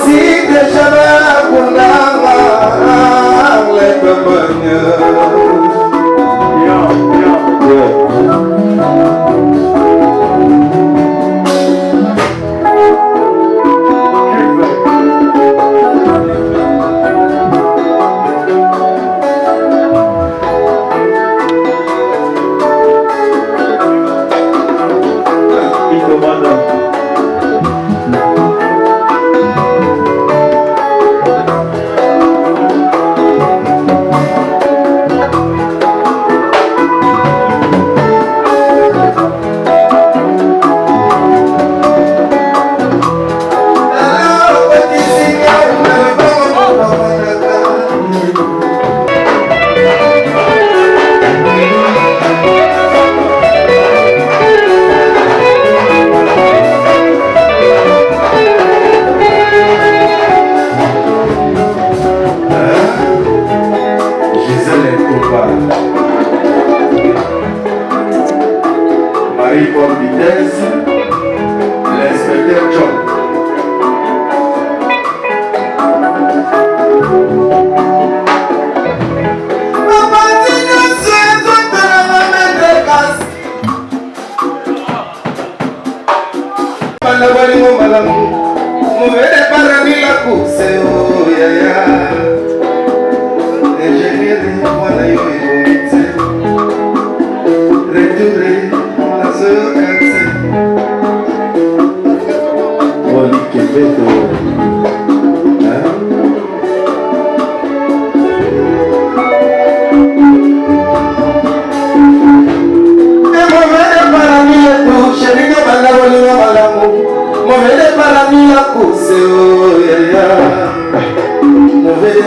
Sí.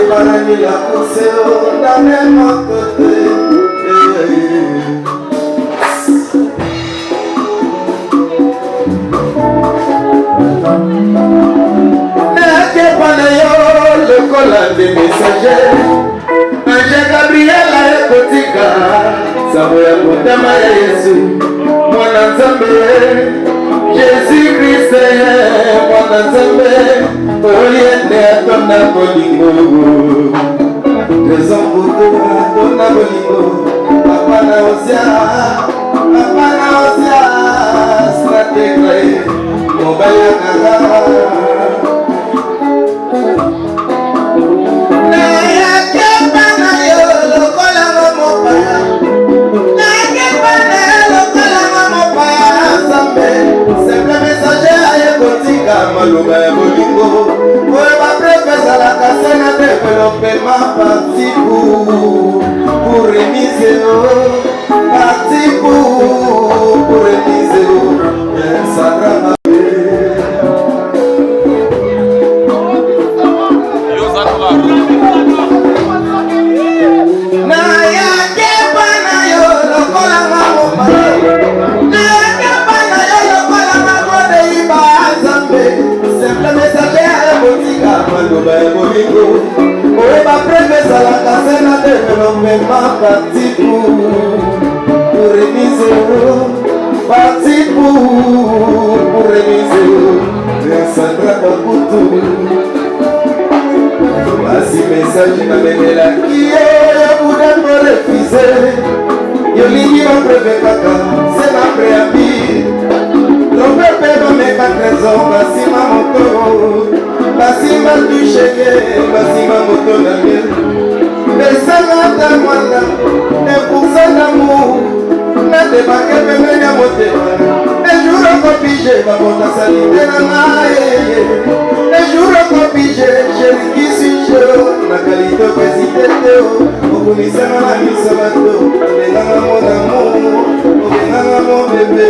parani la kuseo ndane motote nake pana yo lokola de messager Ange Gabriela ekotika sabo ya kotama ya Yesu mwana Nzambe Jésus Christ mwana Nzambe oyende atona bolingo raison pour atona bolingo papa na osia stratégie mobile kanga Maloba ya bolingo oyo baprefesa la kase na développement parti pour remise parti pour remise Sandra na ya kepa na yo lokola mama maloba ya bolingo oyo baprefesa la kase na développement parti pour remise parti pour remise Sandra Bakutu basi message na menelaki yo budemo refuse yolingi baprefe kaka se na préabi lopepe bameka trésor basima moto basima dushege basima moto na miel besanga ta mwana epursa d'amour na debake pembeni ya motema ejour okopige bakota salite na ngai ejour okopige sherikisisho na kalite opesite te okumisanga na miso bato obenganga mon amour obenganga mon bebe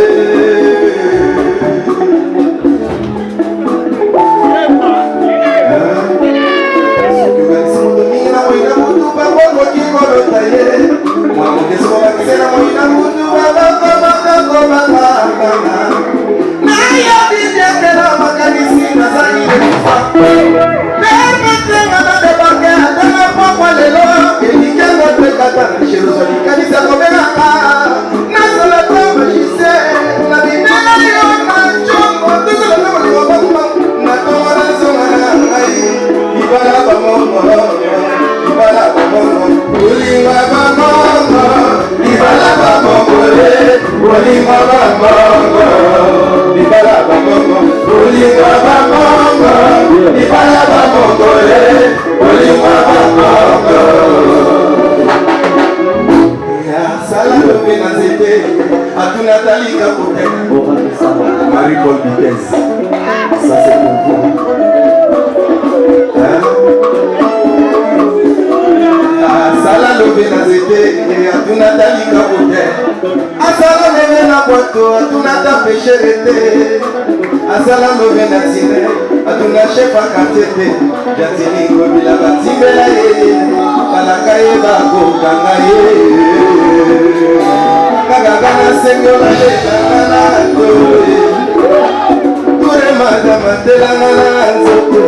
Marie-Paul Vitesse, ça c'est pour vous. Asala lobe na zete, atuna talika bote. Asala nene na boto, atuna ta pécherete. Asala lobe na tine, atuna chef a kantete. Jatini ngobila batibela ye, balaka ye bako kanga ye. Kagagana sengo la ye, kagana toye. Kure madama telanga na nzote.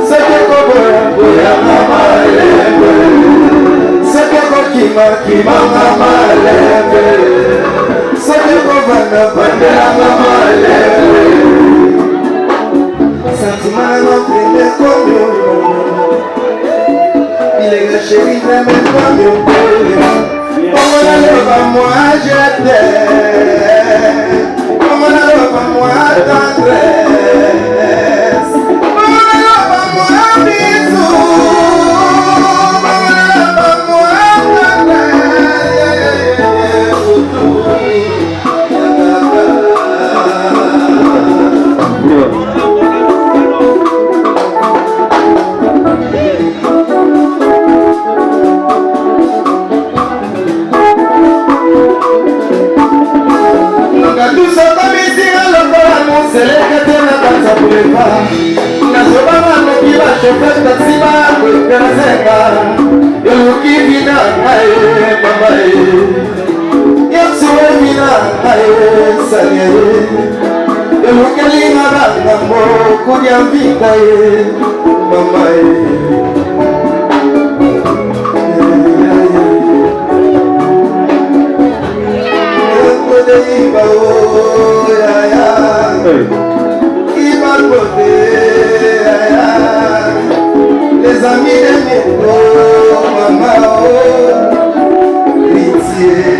Seke koboya boya mama lembe. Seke kokima kima mama lembe. Seke kobanda bandela mama lembe. Sentiment notre me comme il est le chéri de mes comme comment la love moi je t'aime. Comment la love moi tendresse. Comment la love moi bisou. Comment la love moi Kunyambika ye, mama ye. Iba oh ya ya, Iba côté ya ya, les amis de Miko, mama oh, Ritier.